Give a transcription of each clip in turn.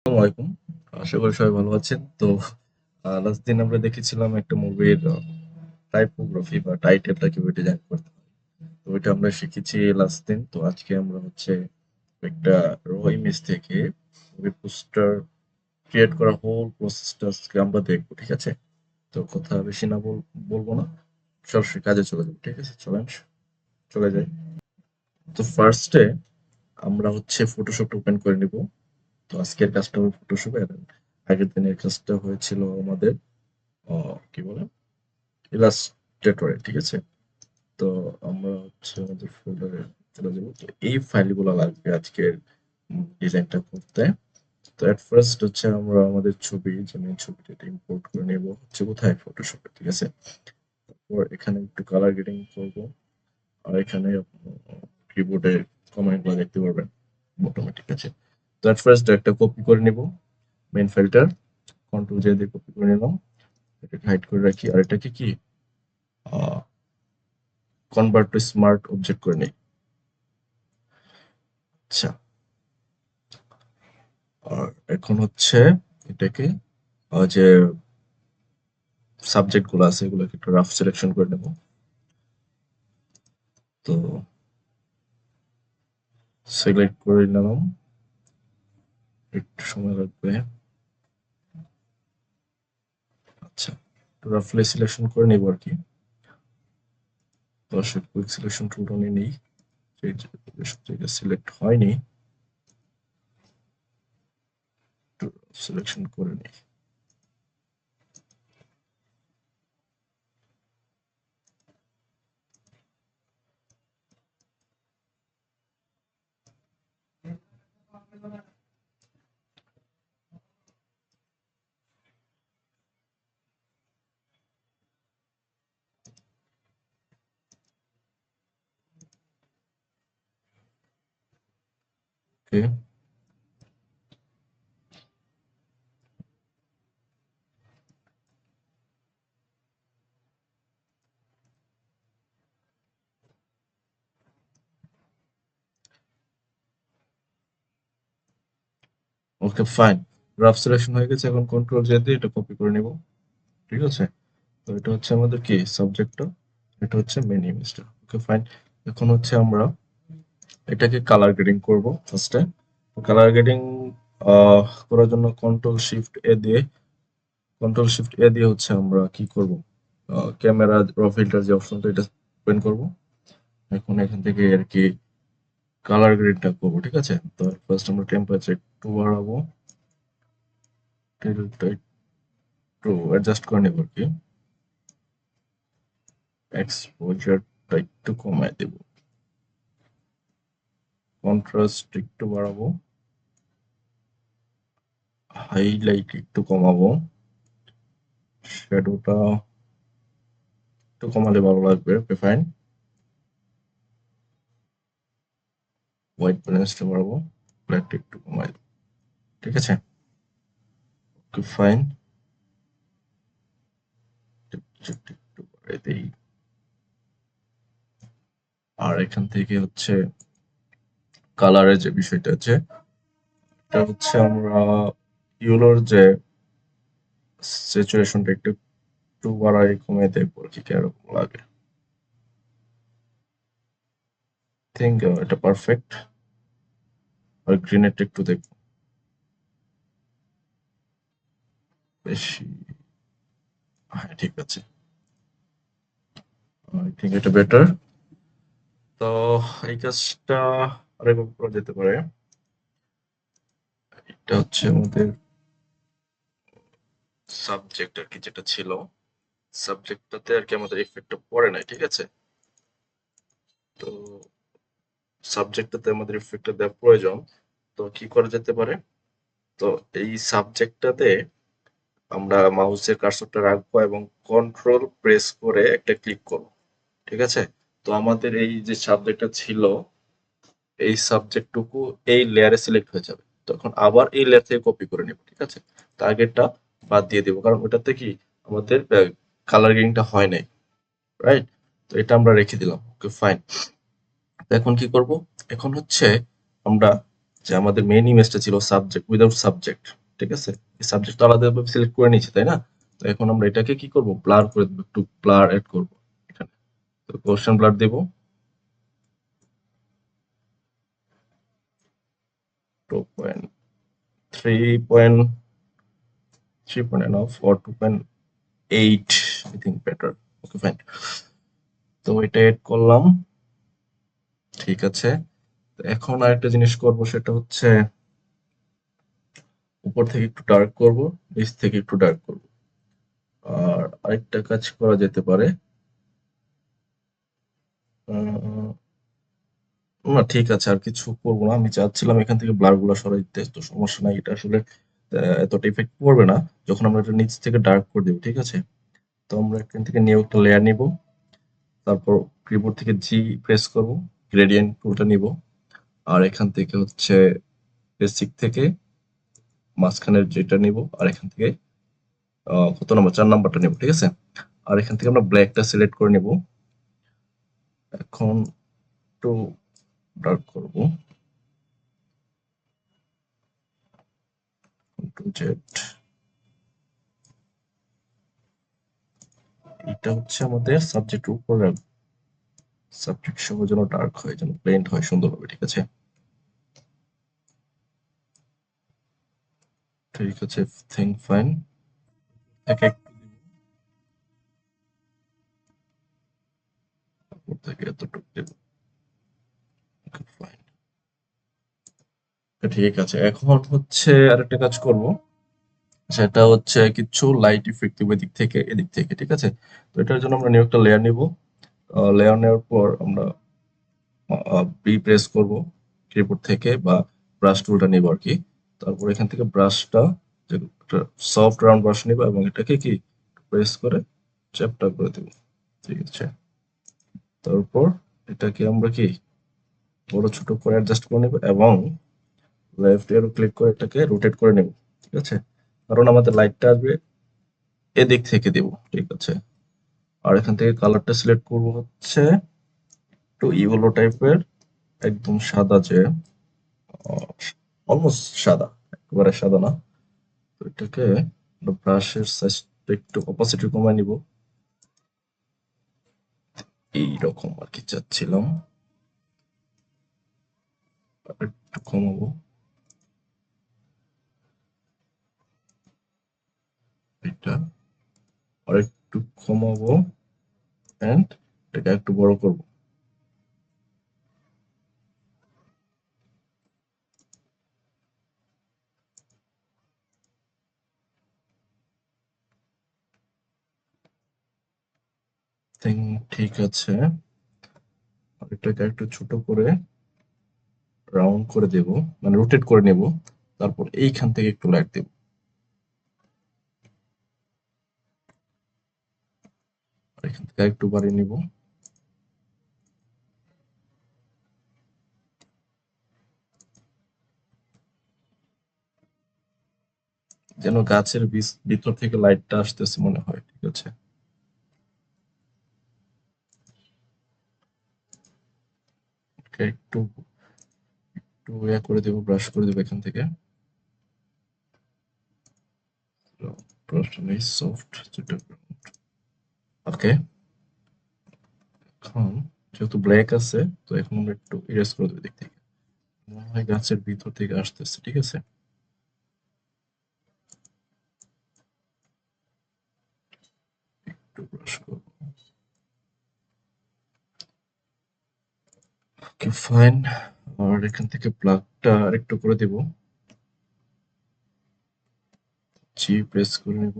আসসালামু আলাইকুম। আশা করি সবাই ভালো আছেন। তো লাস্ট দিন আমরা দেখেছিলাম একটা মুভির টাইপোগ্রাফি বা টাইটেলটা কিভাবে ডিজাইন করতে হয়। তো এটা আমরা শিখেছি লাস্ট দিন। তো আজকে আমরা হচ্ছে একটা র ইমেজ থেকে মুভি পোস্টার ক্রিয়েট করার হোল প্রসেসটা আজকে আমরা দেখবো, ঠিক আছে? তো কথা বেশি না বলবো না, সরাসরি কাজে চলে যাবো, ঠিক আছে? চলেন চলে যাই। তো ফার্স্টে আমরা হচ্ছে ফটোশপটা ওপেন করে নিব। তো আজকের কাজটা হবে ফটোশপে, আগের দিনের কাজটা হয়েছিল আমাদের কি বলে ইলাস্ট্রেটরে, ঠিক আছে? তো আমরা হচ্ছে আমাদের ফোল্ডারে চলে যাবো। তো এই ফাইলগুলো লাগবে আজকের ডিজাইনটা করতে। তো এট ফার্স্ট হচ্ছে আমরা আমাদের ছবি যে মেন ছবিটা ইম্পোর্ট করে নেব হচ্ছে কোথায়, ফটোশপে, ঠিক আছে? তারপর এখানে একটু কালার গ্রেডিং করব, আর এখানে কিবোর্ডে কমান্ডগুলো দেখতে পারবেন বটমে, ঠিক আছে? তো এট ফার্স্ট একটা কপি করে নিব মেন ফাইলটার, কন্ট্রোল জে দিয়ে কপি করে নিলাম, এটাকে হাইড করে রাখি, আর এটাকে কি কনভার্ট টু স্মার্ট অবজেক্ট করে নেই। আচ্ছা, আর এখন হচ্ছে এটাকে যে সাবজেক্ট গুলো আছে এগুলোকে একটু রাফ সিলেকশন করে নেব। তো সিলেক্ট করে নিলাম, একটু সময় লাগবে। আচ্ছা, একটু রাফলি সিলেকশন করে নেব আর কি। তো আসলে কুইক সিলেকশন টুলটা নিয়ে নেই, যেটা সিলেক্ট হয়নি একটু সিলেকশন করে নিই। ওকে, ওকে, ফাইন। রাফ সিলেকশন হয়ে গেছে, এখন কন্ট্রোল জে দিয়ে এটা কপি করে নিব, ঠিক আছে? তো এটা হচ্ছে আমাদের কি সাবজেক্টটা, এটা হচ্ছে মেন ইমেজটা। ওকে, ফাইন। এখন হচ্ছে আমরা এটাকে কালার গ্রেডিং করব ফার্স্টে। কালার গ্রেডিং করার জন্য কন্ট্রোল শিফট এ দিয়ে হচ্ছে আমরা কি করব, ক্যামেরা র ফিল্টার যে অপশনটা এটা ওপেন করব। এখন এখান থেকে আর কি কালার গ্রেডটা করবো, ঠিক আছে? তো ফার্স্ট আমরা টেম্পারেচার একটু বাড়াবো, টেলটা একটু অ্যাডজাস্ট করে নেব আর কি, এক্সপোজারটা একটু কমায় দেব, কন্ট্রাস্ট একটু বাড়াবো, হাইলাইট একটু কমাবো, শ্যাডোটা একটু কমালে ভালো লাগবে। ওকে, ফাইন। হোয়াইট ব্যালেন্সটা বাড়াবো, ব্ল্যাকটা একটু কমাই দেবো, ঠিক আছে? ওকে, ফাইন। একটু বাড়াই দেই। আর এখান থেকে হচ্ছে কালারের যে বিষয়টা আছে, এটা হচ্ছে আমরা ইউলোর যে স্যাচুরেশনটা একটু একটু বাড়াই কমিয়ে দেখবো আর কি কিরকম লাগে। থিঙ্ক এটা পারফেক্ট। আর গ্রিনেরটা একটু দেখবো বেশি। হ্যাঁ, ঠিক আছে, আই থিঙ্ক এটা বেটার। তো এই কাজটা আরেকবার করা যেতে পারে। এটা হচ্ছে আমাদের সাবজেক্ট আর কি, যেটা ছিল সাবজেক্টটাতে আর কি আমাদের ইফেক্টটা পড়ে নাই, ঠিক আছে? তো সাবজেক্টটাতে আমাদের ইফেক্টটা দেওয়া প্রয়োজন। তো কি করা যেতে পারে, তো এই সাবজেক্টটাতে আমরা মাউসের কার্সরটা রাখবো এবং কন্ট্রোল প্রেস করে একটা ক্লিক করব, ঠিক আছে? তো আমাদের এই যে সাবজেক্টটা ছিল, এই সাবজেক্টটুকু এই লেয়ারে সিলেক্ট হয়ে যাবে। তখন আবার এই লেয়ার থেকে কপি করে নেব, ঠিক আছে? তো আগেরটা বাদ দিয়ে দিব, কারণ ওটাতে কি আমাদের কালার গ্রেডিংটা হয় নাই, রাইট? তো এটা আমরা রেখে দিলাম। ওকে, ফাইন। তো এখন কি করব, এখন হচ্ছে আমরা যে আমাদের মেইন ইমেজটা ছিল সাবজেক্ট উইদাউট সাবজেক্ট, ঠিক আছে? এই সাবজেক্ট আলাদাভাবে সিলেক্ট করে নিয়েছি, তাই না? তো এখন আমরা এটাকে কি করব, ব্লার করে দেবো, একটু ব্লার এড করব এখানে। তো কোশ্চেন ব্লার দেব 2.3 enough or 2.8, I think better. Okay, fine. তো এটা এড করলাম, ঠিক আছে। তো এখন আরেকটা জিনিস করব, সেটা হচ্ছে উপর থেকে একটু ডার্ক করব, নিচ থেকে একটু ডার্ক করব। আর আরেকটা কাজ করা যেতে পারে, উম, না ঠিক আছে, আর কিছু করব না। আমি চাচ্ছিলাম এখান থেকে ব্লার গুলো সরাই দিতে, তো সমস্যা নাই, এটা আসলে এতটা ইফেক্ট পড়বে না যখন আমরা এটা নিচ থেকে ডার্ক করে দেবো, ঠিক আছে? তো আমরা এখান থেকে নিউ একটা লেয়ার নিব, তারপর কিবোর্ড থেকে জি প্রেস করব, গ্রেডিয়েন্ট টুলটা নিব, আর এখান থেকে হচ্ছে বেসিক থেকে মাঝখানের যেটা নিব, আর এখান থেকে কত নাম্বার, 4 নাম্বারটা নিব, ঠিক আছে? আর এখান থেকে আমরা ব্ল্যাকটা সিলেক্ট করে নিব। এখন একটু ডার্ক করব, কন্ট্রোল জেড। এটা হচ্ছে আমাদের সাবজেক্টের উপর রাখবো, সাবজেক্ট সহ যেন ডার্ক হয়, যেন ব্লেন্ড হয় সুন্দরভাবে, ঠিক আছে? ঠিক আছে, থিঙ্ক ফাইন থেকে একটু দিব, উপর থেকে এতটুকু দেব, ফাইন। ঠিক আছে, এখন হচ্ছে আরেকটা কাজ করব, সেটা হচ্ছে কিছু লাইট ইফেক্ট দিব এদিক থেকে এদিক থেকে, ঠিক আছে? তো এটার জন্য আমরা নিউ একটা লেয়ার নিব, লেয়ার নেওয়ার পর আমরা বি প্রেস করব কিবোর্ড থেকে, বা ব্রাশ টুলটা নিব আর কি। তারপর এখান থেকে ব্রাশটা, যে সফট রাউন্ড ব্রাশ নিব, এবং এটাকে কি প্রেস করে চ্যাপটা করে দেব, ঠিক আছে? তারপর এটাকে আমরা কি বড় ছোট করে অ্যাডজাস্ট করে নেব, এবং লেফট এরো ক্লিক করে এটাকে রোটেট করে নেব, ঠিক আছে? কারণ আমাদের লাইটটা আসবে এদিক থেকে দেব, ঠিক আছে? আর এখান থেকে কালারটা সিলেক্ট করব হচ্ছে একটু ইয়েলো টাইপের, একদম সাদা, যে অলমোস্ট সাদা, একেবারে সাদা না। তো এটাকে ব্রাশের সাইজটা একটু অপাসিটি কমায় নিব, এইরকম আর কি চাচ্ছিলাম, আর একটু কমাবো এটা, আর একটু কমাবো, এন্ড এটাকে একটু বড় করব। ঠিক আছে, আর এটাকে একটু ছোট করে রাউন্ড করে দেব, মানে রোটেট করে নেব। তারপর এইখান থেকে একটু লাইট দেব, আর এখান থেকে একটু বাড়িয়ে নিব, যেন গাছের ভিতর থেকে লাইটটা আসতেছে মনে হয়, ঠিক আছে? একটু একটু ইয়া করে দেব, ব্রাশ করে দেব এখান থেকে, ব্রাশটা নেই, সফট যেটা। ওকে, এখন যেহেতু ব্ল্যাক আছে, তো এখন আমরা একটু ইরেজ করে দেবো দিক থেকে, মনে হয় গাছের ভিতর থেকে আসতেছে, ঠিক আছে? একটু ব্রাশ করবো, ওকে ফাইন। আর এখান থেকে ব্ল্যাকটা আরেকটু করে দেব, জি প্রেস করে নেব,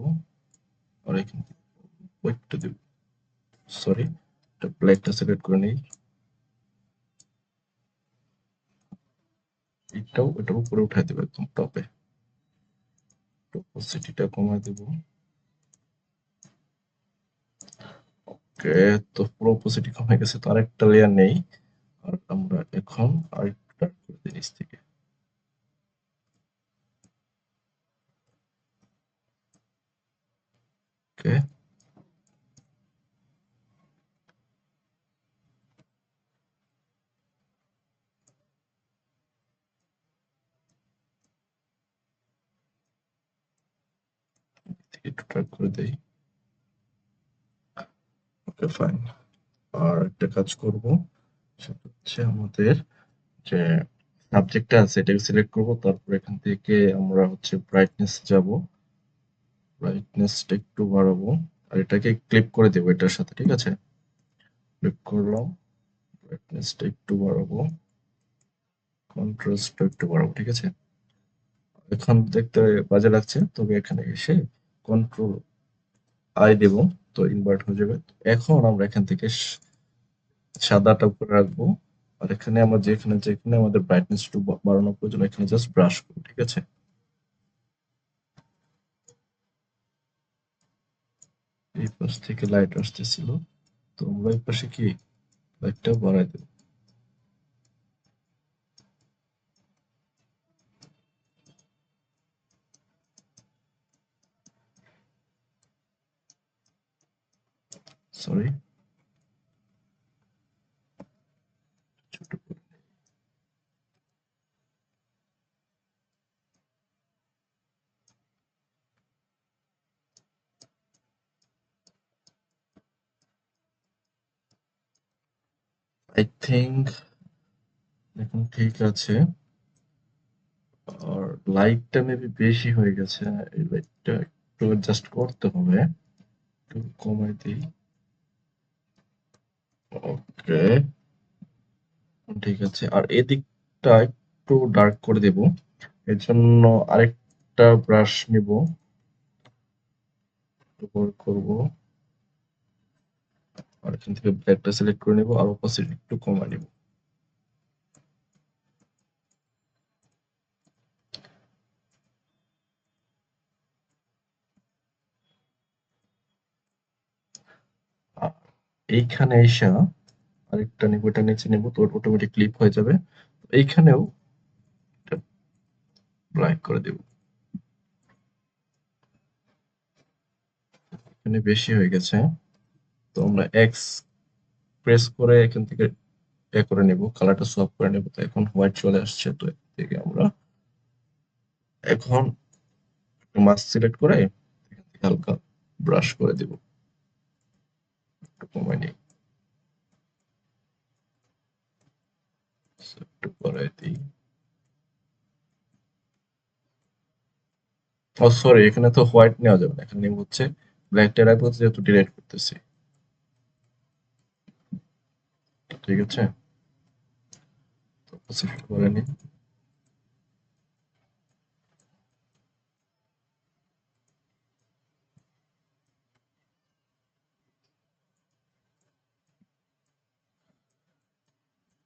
আর এখান থেকে একটু দেব, সরি, এটা ব্ল্যাকটা সিলেক্ট করে নেই, এটাও এটার উপরে উঠাই দেবো একদম টপে, অপসিটিটা কমায় দেব। ওকে, তো পুরো অপসিটি কমে গেছে, তো আরেকটা লেয়ার নেই, আর আমরা এখন আরেকটা করে দিই নিচ থেকে, ওকে। একটু ট্র্যাক করে দেই। ওকে, ফাইন। আর একটা কাজ করব, সেটা হচ্ছে আমাদের যে সাবজেক্টটা আছে এটাকে সিলেক্ট করব, তারপর এখান থেকে আমরা হচ্ছে ব্রাইটনেস যাব, ব্রাইটনেসটা একটু বাড়াবো, আর এটাকে ক্লিপ করে দেবো এটার সাথে, ঠিক আছে? ক্লিক করলাম, ব্রাইটনেসটা একটু বাড়াবো, কন্ট্রাস্টটা একটু বাড়াবো, ঠিক আছে? এখন দেখতে বাজে লাগছে, তবে এখানে এসে কন্ট্রোল আই দেব, তো ইনভার্ট হয়ে যাবে। এখন আমরা এখান থেকে সাদাটা উপরে রাখবো, আর এখানে আমরা যেখানে যেখানে আমাদের ব্রাইটনেস একটু বাড়ানোর প্রয়োজন এখানে জাস্ট ব্রাশ করবো, ঠিক আছে? এই পাশ থেকে লাইট আসতেছিল, তো আমরা এই পাশে কি লাইটটা বাড়াই দেবো। সরি, ছোট করে। আই থিঙ্ক এখন ঠিক আছে। আর লাইটটা মেবি বেশি হয়ে গেছে, এই লাইটটা একটু অ্যাডজাস্ট করতে হবে, একটু কমাই দিই। ওকে, ঠিক আছে। আর এদিকটা একটু ডার্ক করে দেব, এর জন্য আরেকটা ব্রাশ নিব, ব্যবহার করব, আর এখান থেকে ব্ল্যাকটা সিলেক্ট করে নেব, আর অপোসিট একটু কমাই নেব। আর এইখানে এসে আরেকটা নেব, এটা নিচে নেব, তো অটোমেটিক ক্লিপ হয়ে যাবে। এইখানেও ব্ল্যাক করে দেব, এখানে বেশি হয়ে গেছে, তো আমরা এক্স প্রেস করে এখান থেকে এ করে নেব, কালারটা সোয়াপ করে নেব, তো এখন হোয়াইট চলে আসছে, তো এখান থেকে আমরা এখন মাস্ক সিলেক্ট করে এখান থেকে হালকা ব্রাশ করে দেব, একটু কমাই নিই, একটু করাই দিই। ও সরি, এখানে তো হোয়াইট নেওয়া যাবে না, এখানে নেব হচ্ছে ব্ল্যাকটা রাখবো যেহেতু ডিলিট করতেছি, ঠিক আছে? তো সিলেক্ট করে নিই,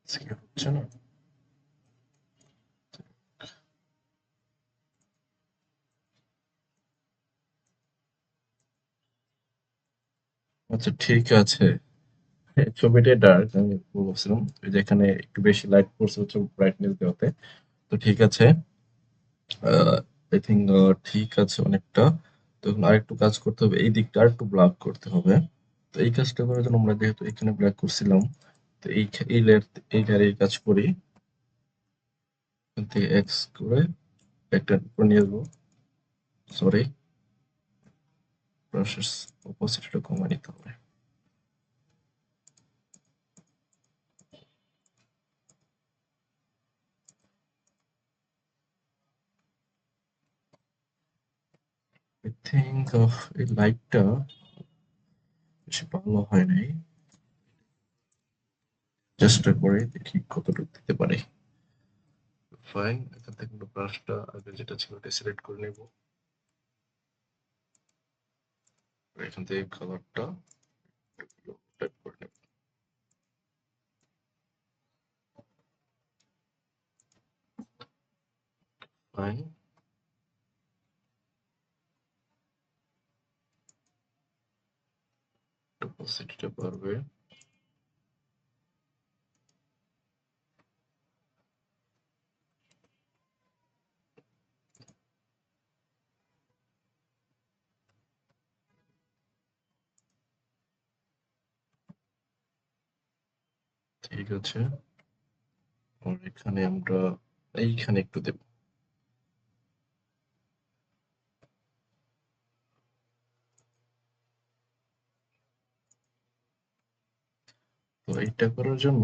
সিলেক্ট হচ্ছে না। আচ্ছা, ঠিক আছে। ছবিটা ডার্ক, আমি বলছিলাম যেখানে একটু বেশি লাইট পড়ছে হচ্ছে ব্রাইটনেস দেওয়াতে, তো ঠিক আছে। আই থিঙ্ক ঠিক আছে অনেকটা। তো এখন আরেকটু কাজ করতে হবে, এই দিকটা আরেকটু ব্ল্যাক করতে হবে। তো এই কাজটা করার জন্য আমরা যেহেতু এখানে ব্ল্যাক করছিলাম, তো এই লেয়ার, এই লেয়ারে এই কাজ করি, এখান থেকে এক্স করে একটা উপরে নিয়ে আসবো, সরি, ব্রাশের অপোজিটটা কমায় নিতে হবে। আই থিঙ্ক এই লাইটটা বেশি ভালো হয় নাই, চেষ্টা করে দেখি কতটুকু দিতে পারি। ফাইন, এখান থেকে ব্রাশটা আগে যেটা ছিল ওটা সিলেক্ট করে নেব, এখান থেকে কালারটা টাইপ করে নেব। ফাইন, অপোজিটটা পারবে, ঠিক আছে। আর এখানে আমরা এইখানে একটু দেব, তো এইটা করার জন্য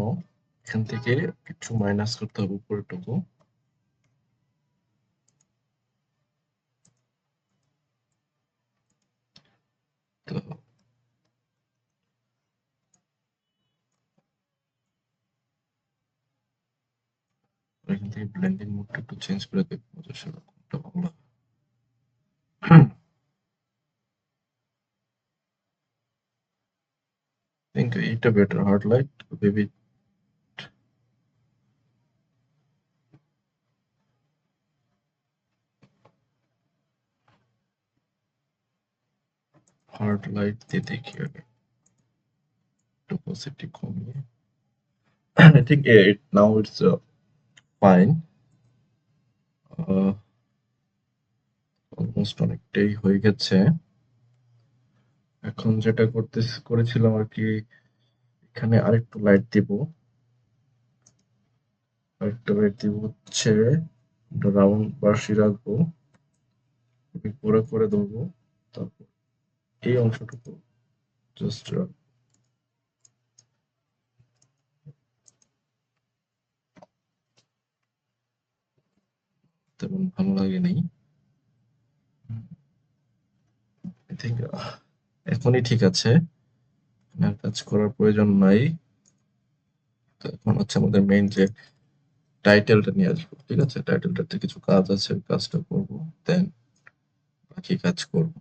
এখান থেকে কিছু মাইনাস করতে হবে উপরেরটুকু। তো এখান থেকে ব্লেন্ডিং মোডটা একটু চেঞ্জ করে দেখবো যে সেটা কোনটা ভালো লাগে। think এইটা better, hard light baby. Hard light দিয়ে দেখি আগে, opacity কমিয়ে। I think now it's fine. Almost অনেকটাই হয়ে গেছে। এখন যেটা করেছিলাম আর কি, এখানে আরেকটু লাইট দিব। আরেকটা লাইট দিব হচ্ছে রাউন্ড বাঁশি রাখবো, করে ধরবো, তারপর এই অংশটুকু জাস্ট তেমন ভালো লাগেনি। আই থিঙ্ক এখনই ঠিক আছে, আর কাজ করার প্রয়োজন নাই। তো এখন হচ্ছে আমাদের মেইন যে টাইটেলটা নিয়ে আসবো, ঠিক আছে? টাইটেলটাতে কিছু কাজ আছে, ওই কাজটা করবো, দেন বাকি কাজ করব।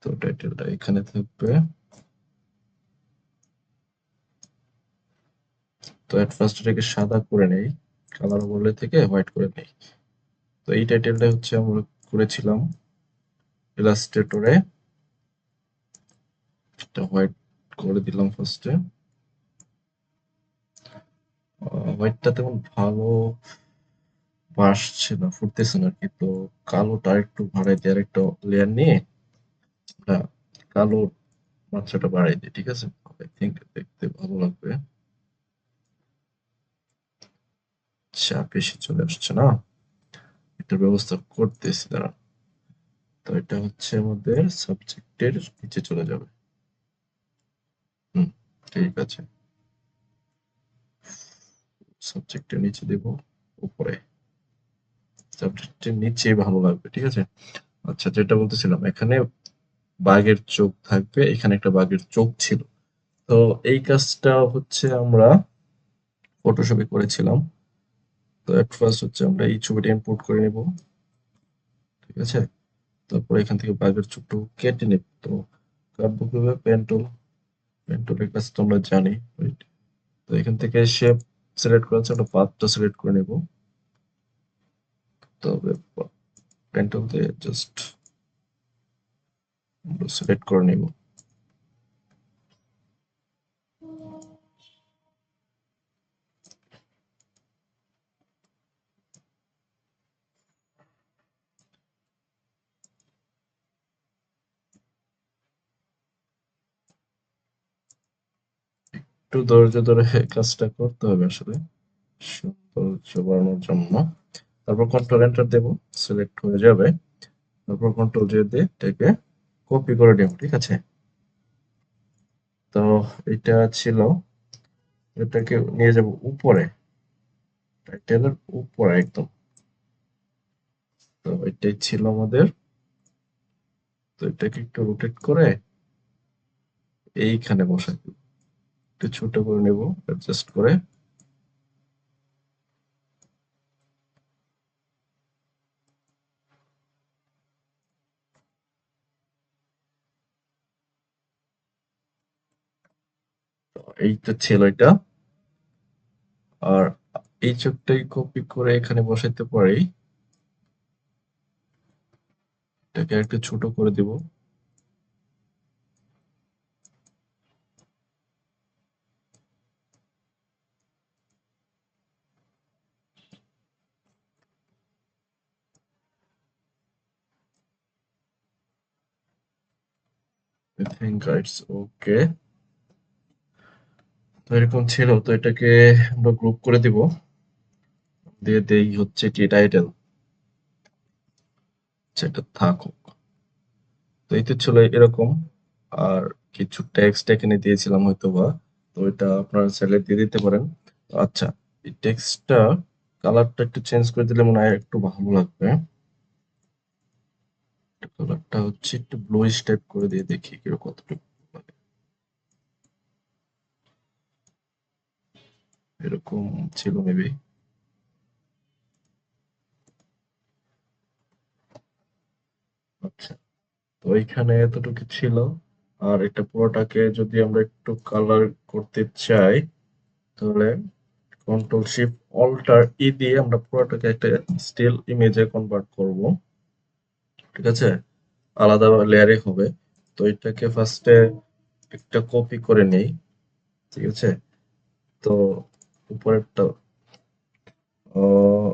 তো টাইটেলটা এখানে থাকবে। তো এট ফার্স্ট এটাকে সাদা করে নেই, কালার ওভারলে থেকে হোয়াইট করে নেই। তো এই টাইটেলটা হচ্ছে আমরা করেছিলাম ইলাস্ট্রেটরে। এটা হোয়াইট করে দিলাম ফার্স্টে। হোয়াইটটা তেমন ভালো আসছে না, ফুটতেছে না আরকি। তো কালোটা আরেকটু বাড়াই দিয়ে আরেকটা লেয়ার নিয়ে আমরা কালো মাত্রাটা বাড়াই দিই, ঠিক আছে? আই থিংক দেখতে ভালো লাগবে। চাপ বেশি চলে আসছে না, এটার ব্যবস্থা করতেছি, দাঁড়া। তো এটা হচ্ছে আমাদের সাবজেক্টের নিচে চলে যাবে। হুম, ঠিক আছে। সাবজেক্টের নিচে দেব উপরে, সাবজেক্টের নিচে ভালো লাগবে, ঠিক আছে? আচ্ছা, যেটা বলতেছিলাম, এখানে বাঘের চোখ থাকবে, এখানে একটা বাঘের চোখ ছিল। তো এই কাজটা হচ্ছে আমরা ফটোশপে করেছিলাম। তো এট ফার্স্ট হচ্ছে আমরা এই ছবিটা ইম্পোর্ট করে নেব, ঠিক আছে? তারপর এখান থেকে বাঘের চোখটা কেটে নেব। তো কাটবো কিভাবে? পেন টুল, পেন টুলের কাজ তো আমরা জানি। Wait, তো এখান থেকে শেপ সিলেক্ট করার জন্য পাথটা সিলেক্ট করে নেব। তবে পেন টুল দিয়ে জাস্ট সিলেক্ট করে নেব। একটু ধৈর্য ধরে কাজটা করতে হবে আসলে, সৌন্দর্য বাড়ানোর জন্য। তারপর কন্ট্রোল এন্টার দেব, সিলেক্ট হয়ে যাবে। তারপর কন্ট্রোল জে দিয়ে এটাকে কপি করে নেব, ঠিক আছে? তো এটা ছিল, এটাকে নিয়ে যাব উপরে, টাইটেলের উপরে একদম। তো এটাই ছিল আমাদের। তো এটাকে একটু রোটেট করে এইখানে বসাই দেব, একটু ছোট করে নেব অ্যাডজাস্ট করে। তো এই তো ছিল এটা। আর এই চোখটাই কপি করে এখানে বসাইতে পারি, এটাকে একটু ছোট করে দিব। I think it's okay. তো এরকম ছিল, তো এটাকে আমরা গ্রুপ করে দিব, দিয়ে দেই হচ্ছে কি টাইটেল, সেটা থাকুক। তো এই তো ছিল এরকম। আর কিছু টেক্সট এখানে দিয়েছিলাম হয়তোবা, তো এটা আপনারা চাইলে দিয়ে দিতে পারেন। আচ্ছা, এই টেক্সটটা কালারটা একটু চেঞ্জ করে দিলে মনে হয় একটু ভালো লাগবে। কালারটা হচ্ছে একটু ব্লুইশ টাইপ করে দিয়ে দেখি কিরকম কতটুকু লাগে। এরকম ছিল মেবি। আচ্ছা, তো এইখানে এতটুকু ছিল। আর এটা পুরোটাকে যদি আমরা একটু কালার করতে চাই, তাহলে কন্ট্রোল শিফট অল্টার ই দিয়ে আমরা পুরোটাকে একটা স্টিল ইমেজে কনভার্ট করব। ঠিক আছে, আলাদা লেয়ারে হবে। তো এটাকে ফার্স্টে একটা কপি করে নেই। ঠিক আছে, তো উপরেরটা আহ,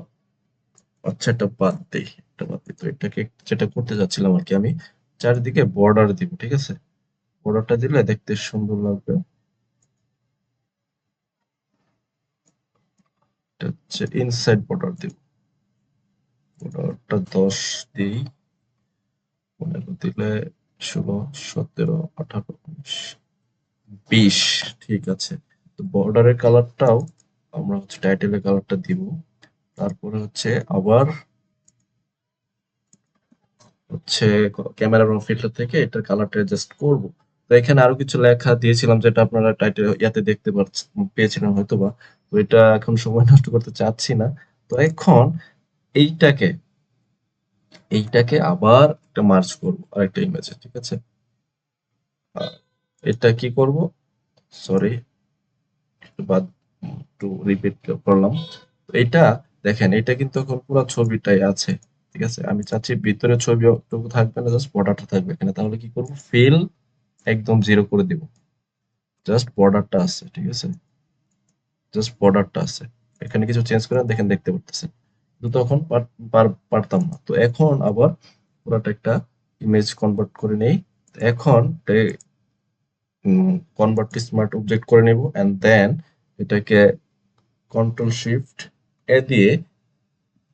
আচ্ছা, এটা বাদ দেই, এটা বাদ দিই। তো এটাকে যেটা করতে যাচ্ছিলাম আর কি, আমি চারিদিকে বর্ডার দিব। ঠিক আছে, বর্ডারটা দিলে দেখতে সুন্দর লাগবে। এটা হচ্ছে ইনসাইড বর্ডার দিব। বর্ডারটা 10 দিই, 15 দিলে 16, 17, 18, 19, 20। ঠিক আছে, তো বর্ডারের কালারটাও আমরা হচ্ছে টাইটেলের কালারটা দিব। তারপরে হচ্ছে আবার হচ্ছে ক্যামেরা রো ফিল্টার থেকে এটার কালারটা অ্যাডজাস্ট করব। তো এখানে আরো কিছু লেখা দিয়েছিলাম যেটা আপনারা টাইটেল ইয়াতে দেখতে পেয়েছিলেন হয়তোবা। তো এটা এখন সময় নষ্ট করতে চাচ্ছি না। তো এখন এইটাকে এইটাকে আবার একটা মার্জ করব আরেকটা ইমেজে। ঠিক আছে, আহ, এটা কি করব, সরি, একটু বাদ, একটু রিপিট করলাম। তো এটা দেখেন, এটা কিন্তু এখন পুরো ছবিটাই আছে। ঠিক আছে, আমি চাচ্ছি ভিতরে ছবিটুকু থাকবে না, জাস্ট বর্ডারটা থাকবে এখানে। তাহলে কি করব, ফিল একদম জিরো করে দিব, জাস্ট বর্ডারটা আছে। ঠিক আছে, জাস্ট বর্ডারটা আছে, এখানে কিছু চেঞ্জ করে দেখেন, দেখতে পারতেছেন। কিন্তু তখন পারতাম না। তো এখন আবার পুরোটা একটা ইমেজ কনভার্ট করে নেই। এখন কনভার্ট টু স্মার্ট অবজেক্ট করে নেব, এন্ড দেন এটাকে কন্ট্রোল শিফট এ দিয়ে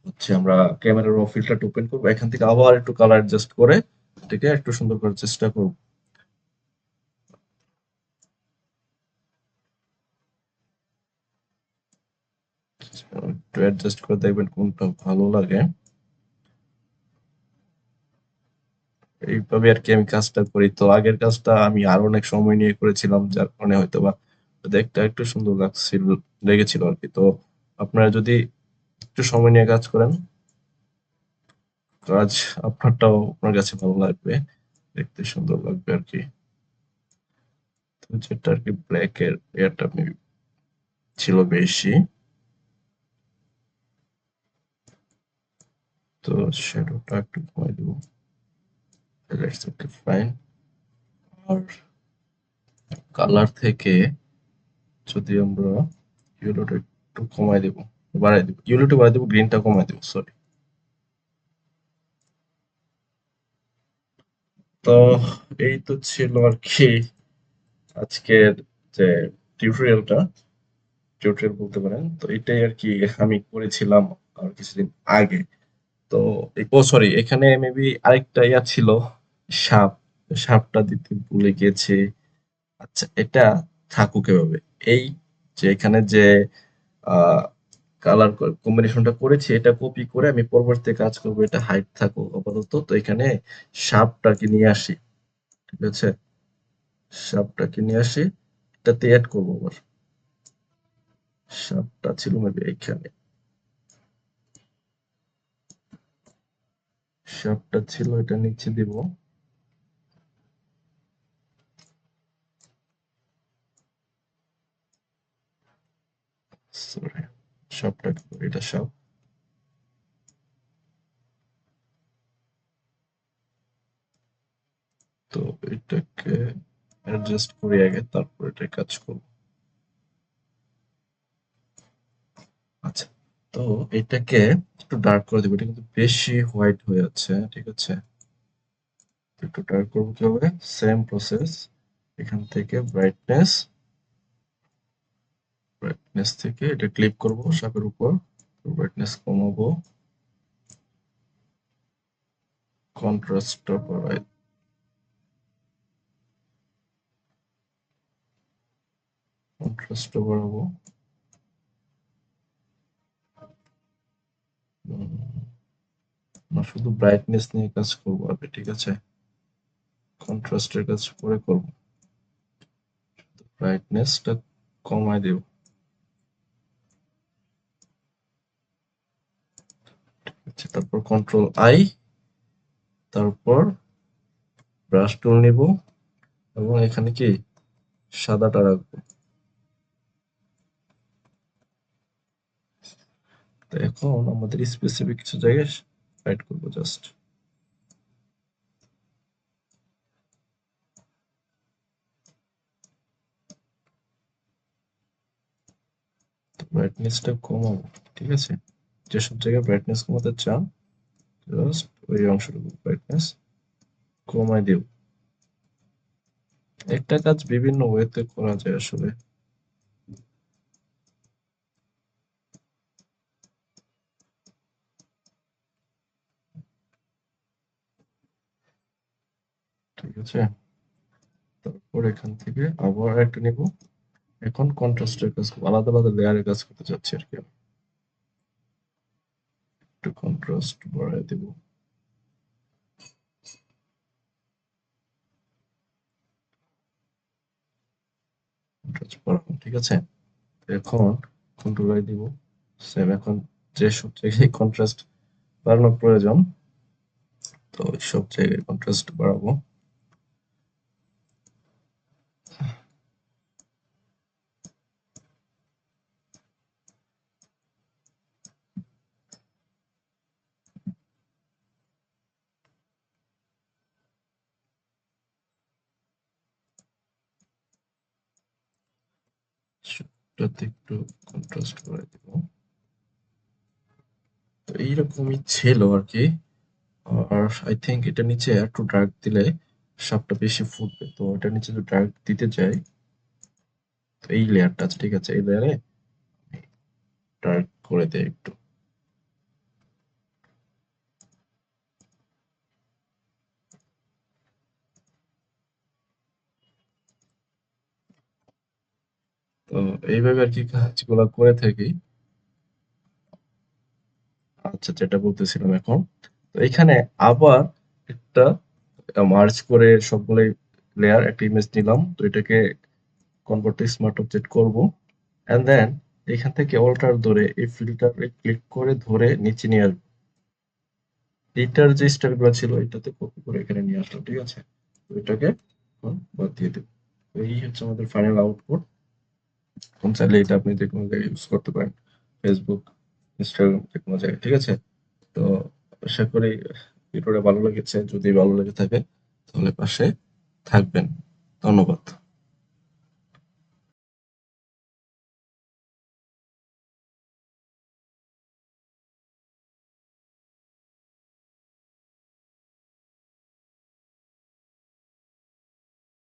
হচ্ছে আমরা ক্যামেরার র ফিল্টারটা ওপেন করবো। এখান থেকে আবার একটু কালার অ্যাডজাস্ট করে এটাকে একটু সুন্দর করার চেষ্টা করব। একটু অ্যাডজাস্ট করে দেখবেন কোনটা ভালো লাগে। এইভাবে আর কি আমি কাজটা করি। তো আগের কাজটা আমি আরো অনেক সময় নিয়ে করেছিলাম, যার কারণে হয়তোবা দেখতে একটু সুন্দর লেগেছিল আর কি। তো আপনারা যদি একটু সময় নিয়ে কাজ করেন, কাজ আপনারটাও আপনার কাছে ভালো লাগবে, দেখতে সুন্দর লাগবে আর কি। তো যেটা আর কি ব্ল্যাক এর এয়ারটা ছিল বেশি, তো শ্যাডোটা একটু কমাই দেবো। Let's okay, fine. আর কালার থেকে যদি আমরা ইয়েলোটা একটু কমাই দেবো, বাড়াই দেবো, ইয়েলোটা বাড়াই দেবো, গ্রিনটা কমাই দেবো, সরি। তো এই তো ছিল আর কি আজকের যে টিউটোরিয়ালটা, টিউটোরিয়াল বলতে পারেন। তো এটাই আর কি আমি করেছিলাম আর কিছুদিন আগে। তো ও সরি, এখানে মেবি আরেকটা ইয়া ছিল, সাপ। সাপটা দিতে ভুলে গেছি। আচ্ছা, এটা থাকুক এভাবে। এই যে এখানে যে আহ কালার কম্বিনেশনটা করেছি, এটা কপি করে আমি পরবর্তীতে কাজ করবো, এটা হাইট থাকুক আপাতত। তো এখানে সাপটাকে নিয়ে আসি। ঠিক আছে, সাপটাকে নিয়ে আসি, এটাতে অ্যাড করবো আবার। সাপটা ছিল মেবি এখানে, সাপটা ছিল, এটা নিচে দিব। সরি, সাপটা এটা সাপ। তো এটাকে অ্যাডজাস্ট করি আগে, তারপর এটা কাজ করব। আচ্ছা, তো এটাকে একটু ডার্ক করে দেবো, এটা কিন্তু বেশি হোয়াইট হয়ে যাচ্ছে। ঠিক আছে, একটু ডার্ক করবো কিভাবে, সেম প্রসেস। এখান থেকে ব্রাইটনেস, ব্রাইটনেস থেকে এটা ক্লিক করব সাপের উপর, ব্রাইটনেস কমাবো, কন্ট্রাস্টটা বাড়াই, কন্ট্রাস্টটা বাড়াবো। না, শুধু ব্রাইটনেস নিয়ে কাজ করবো আগে, ঠিক আছে? কন্ট্রাস্টের কাজ পরে করবো। ব্রাইটনেসটা কমায় দেব। আচ্ছা, তারপর কন্ট্রোল আই, তারপর ব্রাশ টুল নিব এবং এখানে কি সাদাটা রাখবো। তো এখন আমাদের স্পেসিফিক কিছু জায়গায় রাইট করবো জাস্ট। ব্রাইটনেসটা কমাবো, ঠিক আছে? যেসব জায়গায় ব্রাইটনেস কমাতে চান জাস্ট ওই অংশটুকু ব্রাইটনেস কমায় দেব। একটা কাজ বিভিন্ন ওয়েতে করা যায় আসলে। ঠিক আছে, তারপর এখান থেকে আবার একটা নেব। এখন কন্ট্রাস্টের কাজ করবো, আলাদা আলাদা লেয়ারে কাজ করতে চাচ্ছি আর কি। একটু কন্ট্রাস্ট বাড়ায় দেব। কন্ট্রাস্ট বাড়ানো, ঠিক আছে? এখন কন্ট্রোল আই দিব। সেম, এখন যেসব জায়গায় কন্ট্রাস্ট বাড়ানোর প্রয়োজন, তো সব জায়গায় কন্ট্রাস্ট বাড়াবো। সবটাতে একটু কন্ট্রাস্ট বাড়াই দিব। তো এইরকমই ছিল আর কি। আর আই থিঙ্ক এটা নিচে একটু ডার্ক দিলে সাপটা বেশি ফুটবে, তো এটার নিচে যদি ডার্ক দিতে চাই, তো এই লেয়ারটা আছে, ঠিক আছে? এই লেয়ারে ডার্ক করে দেয় একটু। তো এইভাবে আর কি কাজগুলো করে থাকি। আচ্ছা, যেটা বলতেছিলাম এখন, তো এখানে আবার একটা মার্জ করে সবগুলো লেয়ার একটা ইমেজ নিলাম, তো এটাকে কনভার্ট টু স্মার্ট অবজেক্ট করব, এন্ড দেন এখান থেকে অল্টার ধরে এই ফিল্টারে ক্লিক করে ধরে নিচে নিয়ে আসবো। এইটার যে স্টাইলগুলো ছিল এটাতে কপি করে এখানে নিয়ে আসলাম, ঠিক আছে? তো এটাকে এখন বাদ দিয়ে দেব। তো এই হচ্ছে আমাদের ফাইনাল আউটপুট। এখন চাইলে এটা আপনি যে কোনো জায়গায় ইউজ করতে পারেন, ফেসবুক, ইনস্টাগ্রাম, যে কোনো জায়গায়, ঠিক আছে? তো আশা করি ভিডিওটা ভালো লেগেছে। যদি ভালো লেগে থাকে তাহলে পাশে থাকবেন। ধন্যবাদ।